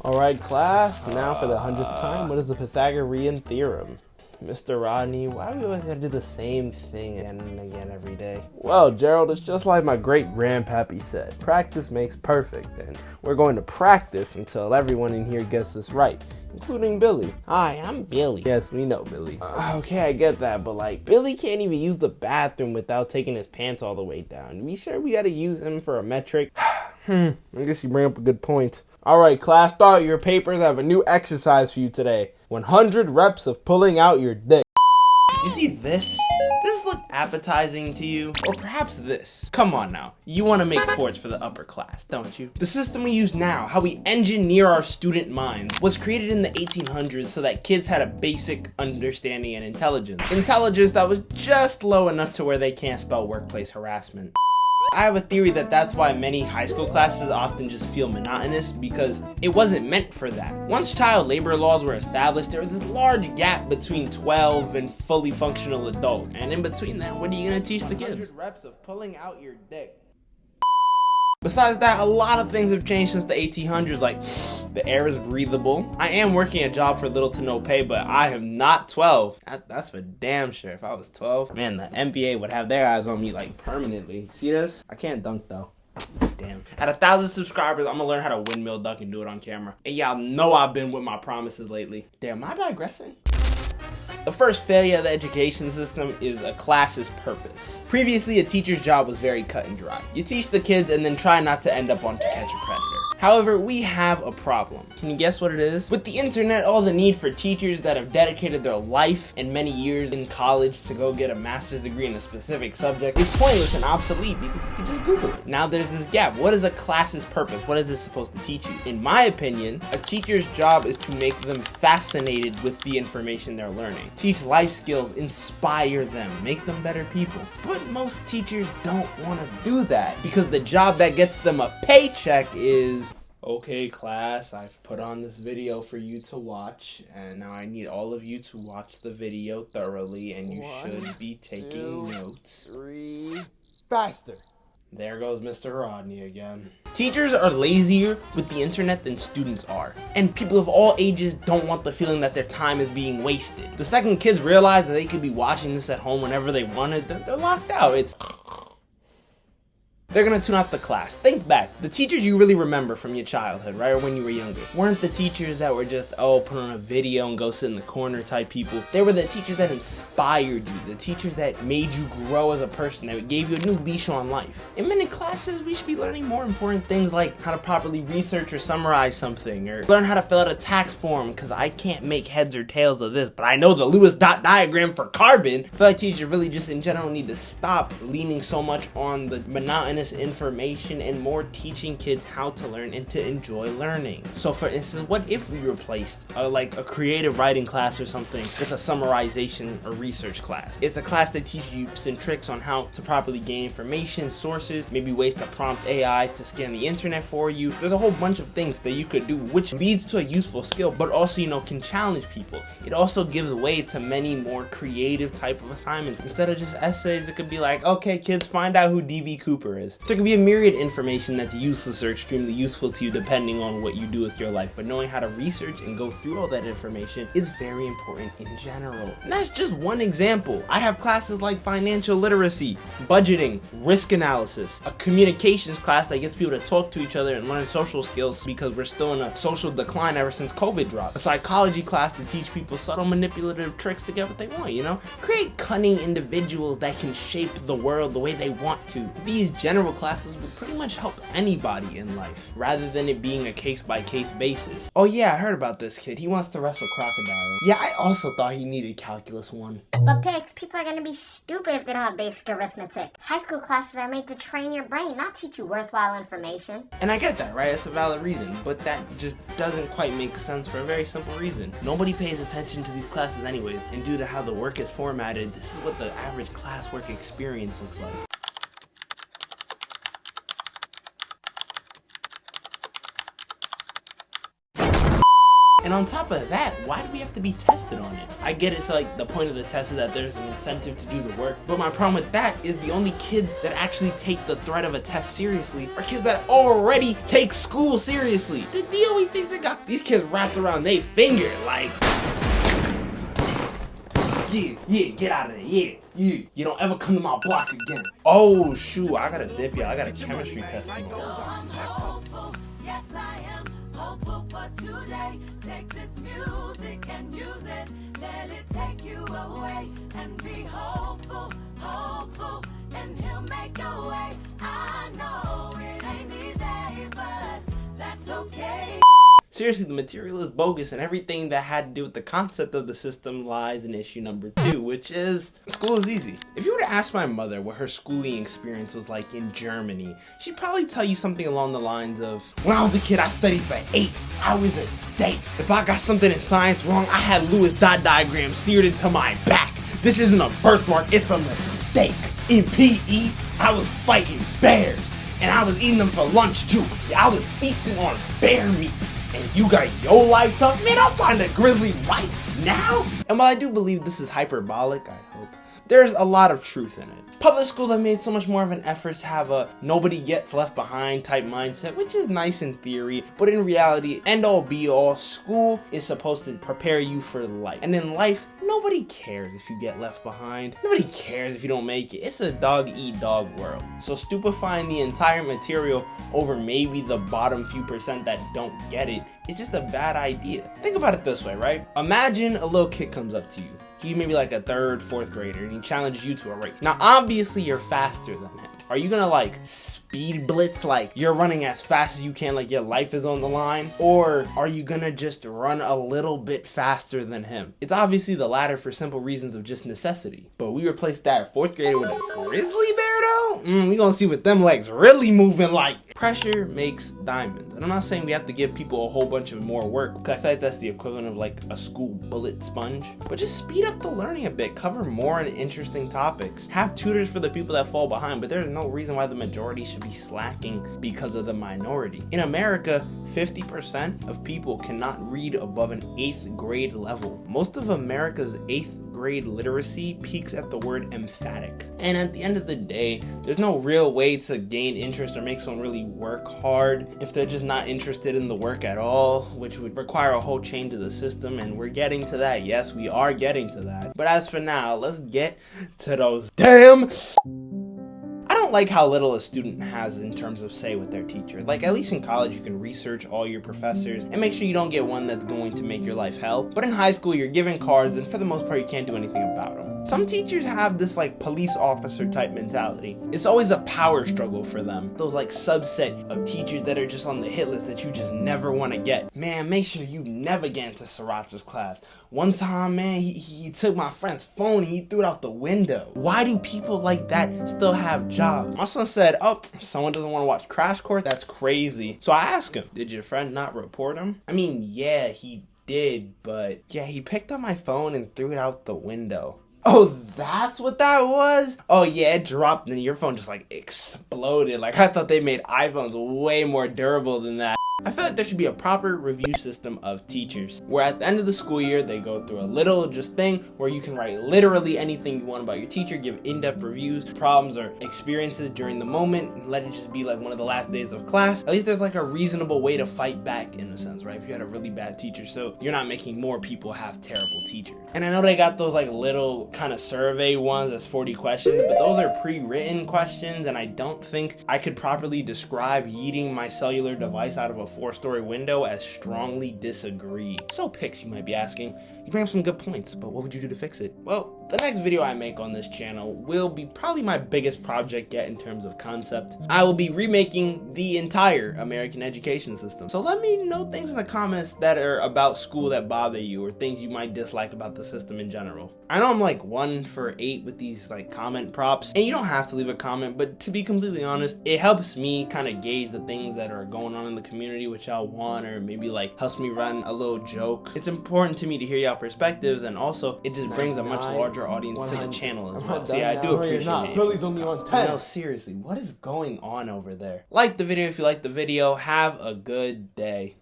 Alright class, now for the 100th time, what is the Pythagorean theorem? Mr. Rodney, why do we always gotta do the same thing again and again every day? Well, Gerald, it's just like my great-grandpappy said, practice makes perfect, and we're going to practice until everyone in here gets this right, including Billy. Hi, I'm Billy. Yes, we know, Billy. Okay, I get that, but like, Billy can't even use the bathroom without taking his pants all the way down. We sure we gotta use him for a metric? I guess you bring up a good point. Alright class, start your papers. I have a new exercise for you today. 100 reps of pulling out your dick. You see this? Does this look appetizing to you? Or perhaps this? Come on now. You want to make forts for the upper class, don't you? The system we use now, how we engineer our student minds, was created in the 1800s so that kids had a basic understanding and intelligence. Intelligence that was just low enough to where they can't spell workplace harassment. I have a theory that that's why many high school classes often just feel monotonous, because it wasn't meant for that. Once child labor laws were established, there was this large gap between 12 and fully functional adult. And in between that, what are you gonna teach the kids? 100 reps of pulling out your dick. Besides that, a lot of things have changed since the 1800s, like the air is breathable. I am working a job for little to no pay, but I am not 12. That's for damn sure. If I was 12, man, the NBA would have their eyes on me like permanently. See this? I can't dunk though. Damn. At 1,000 subscribers, I'm gonna learn how to windmill dunk and do it on camera. And y'all know I've been with my promises lately. Damn, am I digressing? The first failure of the education system is a class's purpose. Previously, a teacher's job was very cut and dry. You teach the kids and then try not to end up on To Catch a Predator. However, we have a problem. Can you guess what it is? With the internet, all the need for teachers that have dedicated their life and many years in college to go get a master's degree in a specific subject is pointless and obsolete because you can just Google it. Now there's this gap. What is a class's purpose? What is this supposed to teach you? In my opinion, a teacher's job is to make them fascinated with the information they're learning. Teach life skills, inspire them, make them better people. But most teachers don't want to do that because the job that gets them a paycheck is, okay class, I've put on this video for you to watch, and now I need all of you to watch the video thoroughly, and you should be taking notes. 3, faster. There goes Mr. Rodney again. Teachers are lazier with the internet than students are. And people of all ages don't want the feeling that their time is being wasted. The second kids realize that they could be watching this at home whenever they wanted, they're locked out. They're gonna tune out the class. Think back. The teachers you really remember from your childhood, right, or when you were younger, weren't the teachers that were just, oh, put on a video and go sit in the corner type people. They were the teachers that inspired you, the teachers that made you grow as a person, that gave you a new leash on life. In many classes, we should be learning more important things like how to properly research or summarize something, or learn how to fill out a tax form, because I can't make heads or tails of this, but I know the Lewis dot diagram for carbon. I feel like teachers really just in general need to stop leaning so much on the monotonous information and more teaching kids how to learn and to enjoy learning. So for instance, what if we replaced like a creative writing class or something with a summarization or research class? It's a class that teaches you some tricks on how to properly gain information, sources, maybe ways to prompt AI to scan the internet for you. There's a whole bunch of things that you could do which leads to a useful skill, but also, you know, can challenge people. It also gives way to many more creative type of assignments. Instead of just essays, it could be like, okay kids, find out who D.B. Cooper is. There could be a myriad information that's useless or extremely useful to you depending on what you do with your life, but knowing how to research and go through all that information is very important in general. And that's just one example. I have classes like financial literacy, budgeting, risk analysis, a communications class that gets people to talk to each other and learn social skills because we're still in a social decline ever since COVID dropped, a psychology class to teach people subtle manipulative tricks to get what they want, you know? Create cunning individuals that can shape the world the way they want to. These general classes would pretty much help anybody in life, rather than it being a case-by-case basis. Oh yeah, I heard about this kid. He wants to wrestle crocodiles. Yeah, I also thought he needed Calculus 1. But Pix, people are gonna be stupid if they don't have basic arithmetic. High school classes are made to train your brain, not teach you worthwhile information. And I get that, right? It's a valid reason, but that just doesn't quite make sense for a very simple reason. Nobody pays attention to these classes anyways, and due to how the work is formatted, this is what the average classwork experience looks like. And on top of that, why do we have to be tested on it? I get it's like the point of the test is that there's an incentive to do the work, but my problem with that is the only kids that actually take the threat of a test seriously are kids that already take school seriously. The DOE thinks they got these kids wrapped around their finger, like, yeah, get out of there, yeah. You don't ever come to my block again. Oh shoot, I gotta dip y'all. I got a chemistry test tomorrow. Yes, I am hopeful for today. Take this music and use it. Let it take you away and be hopeful, hopeful, and he'll make a way. I know it ain't easy, but that's okay. Seriously, the material is bogus, and everything that had to do with the concept of the system lies in issue number 2, which is school is easy. If you were to ask my mother what her schooling experience was like in Germany, she'd probably tell you something along the lines of, when I was a kid, I studied for 8 hours a day. If I got something in science wrong, I had Lewis dot diagrams seared into my back. This isn't a birthmark, it's a mistake. In PE, I was fighting bears, and I was eating them for lunch too. I was feasting on bear meat. And you got your lights up? Man, I'll find a grizzly right now. And while I do believe this is hyperbolic, I hope, there's a lot of truth in it. Public schools have made so much more of an effort to have a nobody gets left behind type mindset, which is nice in theory, but in reality, end all be all, school is supposed to prepare you for life. And in life, nobody cares if you get left behind. Nobody cares if you don't make it. It's a dog-eat-dog world. So stupefying the entire material over maybe the bottom few percent that don't get it is just a bad idea. Think about it this way, right? Imagine a little kid comes up to you. He may be like a 3rd, 4th grader, and he challenges you to a race. Now, obviously, you're faster than him. Are you gonna like speed blitz, like you're running as fast as you can, like your life is on the line? Or are you gonna just run a little bit faster than him? It's obviously the latter for simple reasons of just necessity. But we replaced that 4th grader with a grizzly bear though? We gonna see what them legs really moving like. Pressure makes diamonds. And I'm not saying we have to give people a whole bunch of more work, because I feel like that's the equivalent of like a school bullet sponge. But just speed up the learning a bit, cover more and interesting topics. Have tutors for the people that fall behind, but there's no reason why the majority should be slacking because of the minority. In America, 50% of people cannot read above an 8th grade level. Most of America's 8th grade literacy peaks at the word emphatic. And at the end of the day, there's no real way to gain interest or make someone really work hard if they're just not interested in the work at all, which would require a whole change of the system, and we're getting to that. Yes, we are getting to that. But as for now, let's get to those damn... I don't like how little a student has in terms of say with their teacher. Like, at least in college, you can research all your professors and make sure you don't get one that's going to make your life hell. But in high school, you're given cards, and for the most part, you can't do anything about them. Some teachers have this like police officer type mentality. It's always a power struggle for them. Those like subset of teachers that are just on the hit list that you just never want to get. Man, make sure you never get into Sriracha's class. One time, man, he took my friend's phone and he threw it out the window. Why do people like that still have jobs? My son said, oh, someone doesn't want to watch Crash Course? That's crazy. So I asked him, did your friend not report him? I mean, yeah, he did, but yeah, he picked up my phone and threw it out the window. Oh, that's what that was? Oh yeah, it dropped and your phone just like exploded. Like I thought they made iPhones way more durable than that. I feel like there should be a proper review system of teachers, where at the end of the school year, they go through a little just thing where you can write literally anything you want about your teacher, give in-depth reviews, problems, or experiences during the moment, and let it just be like one of the last days of class. At least there's like a reasonable way to fight back in a sense, right? If you had a really bad teacher, so you're not making more people have terrible teachers. And I know they got those like little kind of survey ones that's 40 questions, but those are pre-written questions, and I don't think I could properly describe yeeting my cellular device out of a 4-story window as strongly disagree. So Pix, you might be asking. You bring up some good points, but what would you do to fix it? Well, the next video I make on this channel will be probably my biggest project yet in terms of concept. I will be remaking the entire American education system. So let me know things in the comments that are about school that bother you, or things you might dislike about the system in general. I know I'm like 1 for 8 with these like comment props, and you don't have to leave a comment, but to be completely honest, it helps me kind of gauge the things that are going on in the community which I want, or maybe like helps me run a little joke. It's important to me to hear y'all perspectives, and also it just brings a much larger audience to the channel as well. So yeah, I do appreciate it. Billy's only on 10. No, seriously, what is going on over there? Like the video if you like the video. Have a good day.